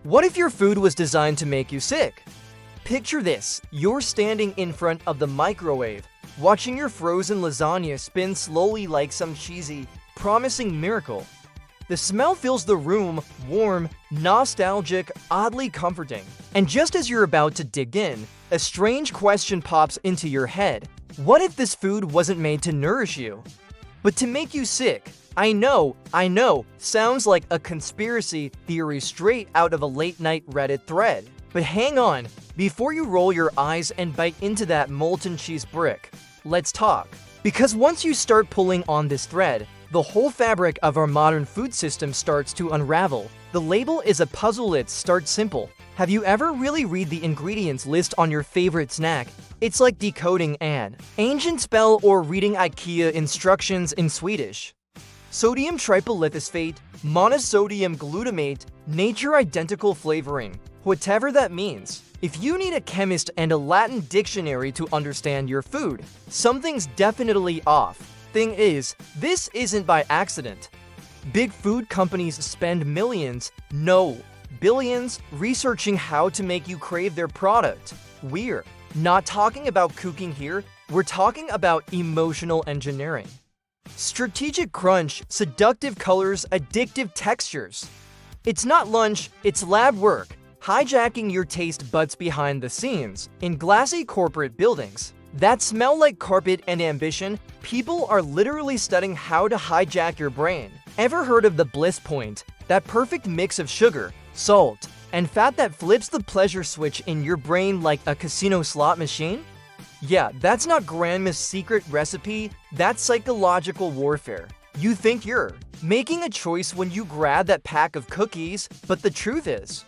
What if your food was designed to make you sick? Picture this, you're standing in front of the microwave, watching your frozen lasagna spin slowly like some cheesy, promising miracle. The smell fills the room, warm, nostalgic, oddly comforting. And just as you're about to dig in, a strange question pops into your head. What if this food wasn't made to nourish you, but to make you sick? I know, sounds like a conspiracy theory straight out of a late-night Reddit thread. But hang on, before you roll your eyes and bite into that molten cheese brick, let's talk. Because once you start pulling on this thread, the whole fabric of our modern food system starts to unravel. The label is a puzzle. Let's start simple. Have you ever really read the ingredients list on your favorite snack? It's like decoding an ancient spell or reading IKEA instructions in Swedish. Sodium tripolithosphate, monosodium glutamate, nature identical flavoring, whatever that means. If you need a chemist and a Latin dictionary to understand your food, something's definitely off. Thing is, this isn't by accident. Big food companies spend millions, no, billions, researching how to make you crave their product. We're not talking about cooking here, we're talking about emotional engineering. Strategic crunch, seductive colors, addictive textures. It's not lunch, it's lab work, hijacking your taste buds behind the scenes. In glassy corporate buildings that smell like carpet and ambition, people are literally studying how to hijack your brain. Ever heard of the bliss point? That perfect mix of sugar, salt, and fat that flips the pleasure switch in your brain like a casino slot machine? Yeah, that's not grandma's secret recipe, that's psychological warfare. You think you're making a choice when you grab that pack of cookies, but the truth is,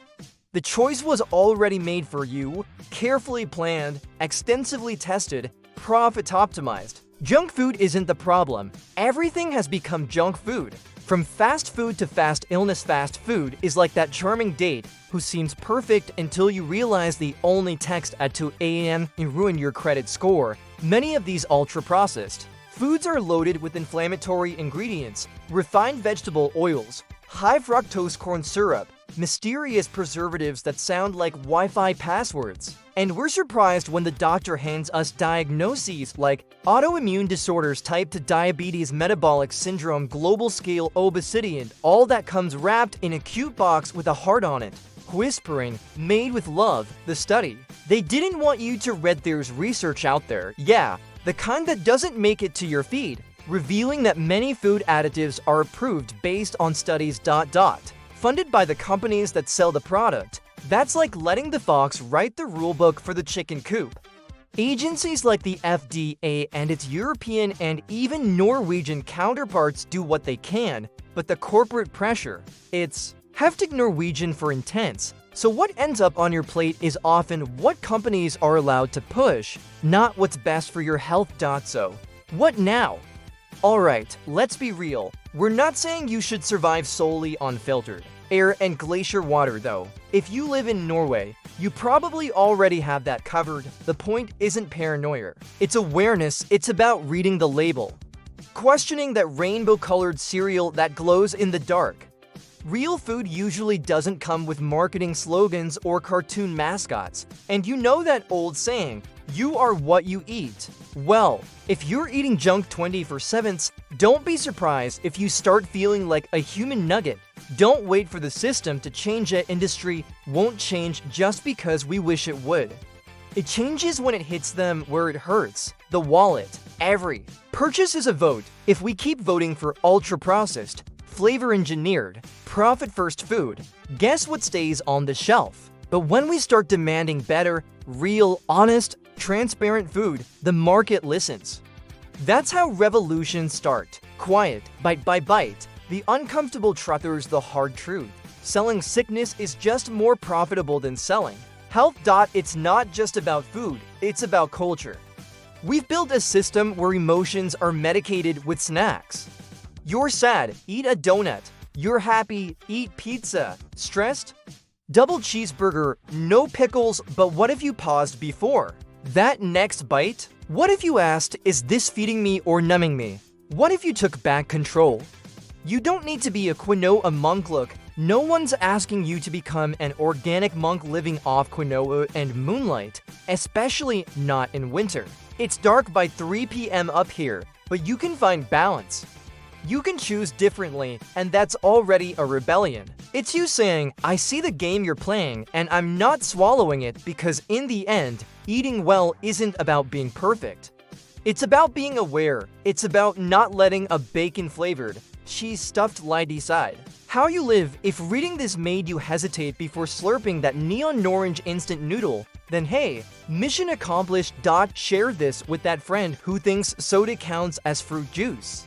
the choice was already made for you, carefully planned, extensively tested, profit-optimized. Junk food isn't the problem. Everything has become junk food. From fast food to fast illness, fast food is like that charming date who seems perfect until you realize the only text at 2 a.m. can ruin your credit score. Many of these ultra-processed foods are loaded with inflammatory ingredients, refined vegetable oils, high fructose corn syrup, mysterious preservatives that sound like Wi-Fi passwords. And we're surprised when the doctor hands us diagnoses like autoimmune disorders, type 2 diabetes, metabolic syndrome, global scale obesity, and all that comes wrapped in a cute box with a heart on it. Whispering, made with love, the study. They didn't want you to read. There's research out there, yeah, the kind that doesn't make it to your feed, revealing that many food additives are approved based on studies ... funded by the companies that sell the product. That's like letting the fox write the rulebook for the chicken coop. Agencies like the FDA and its European and even Norwegian counterparts do what they can, but the corporate pressure, it's heftig Norwegian for intense. So what ends up on your plate is often what companies are allowed to push, not what's best for your health. So, what now? Alright, let's be real. We're not saying you should survive solely on filtered air and glacier water though. If you live in Norway, you probably already have that covered. The point isn't paranoia. It's awareness. It's about reading the label. Questioning that rainbow-colored cereal that glows in the dark. Real food usually doesn't come with marketing slogans or cartoon mascots. And you know that old saying, you are what you eat. Well, if you're eating junk 24/7, don't be surprised if you start feeling like a human nugget. Don't wait for the system to change. An industry won't change just because we wish it would. It changes when it hits them where it hurts, the wallet. Every purchase is a vote. If we keep voting for ultra-processed, flavor-engineered, profit-first food, guess what stays on the shelf? But when we start demanding better, real, honest, transparent food, the market listens. That's how revolutions start. Quiet, bite by bite. The uncomfortable truth is the hard truth. Selling sickness is just more profitable than selling health. It's not just about food, it's about culture. We've built a system where emotions are medicated with snacks. You're sad, eat a donut. You're happy, eat pizza. Stressed? Double cheeseburger, no pickles. But what if you paused before that next bite? What if you asked, is this feeding me or numbing me? What if you took back control? You don't need to be a quinoa monk. Look, No one's asking you to become an organic monk living off quinoa and moonlight, especially not in winter. It's dark by 3 p.m. up here, but you can find balance. You can choose differently, and that's already a rebellion. It's you saying, I see the game you're playing, and I'm not swallowing it because in the end, eating well isn't about being perfect. It's about being aware. It's about not letting a bacon-flavored, cheese-stuffed lie decide how you live. If reading this made you hesitate before slurping that neon orange instant noodle, then hey, mission accomplished. Share this with that friend who thinks soda counts as fruit juice.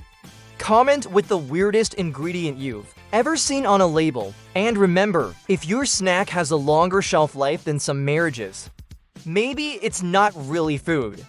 Comment with the weirdest ingredient you've ever seen on a label. And remember, if your snack has a longer shelf life than some marriages, maybe it's not really food.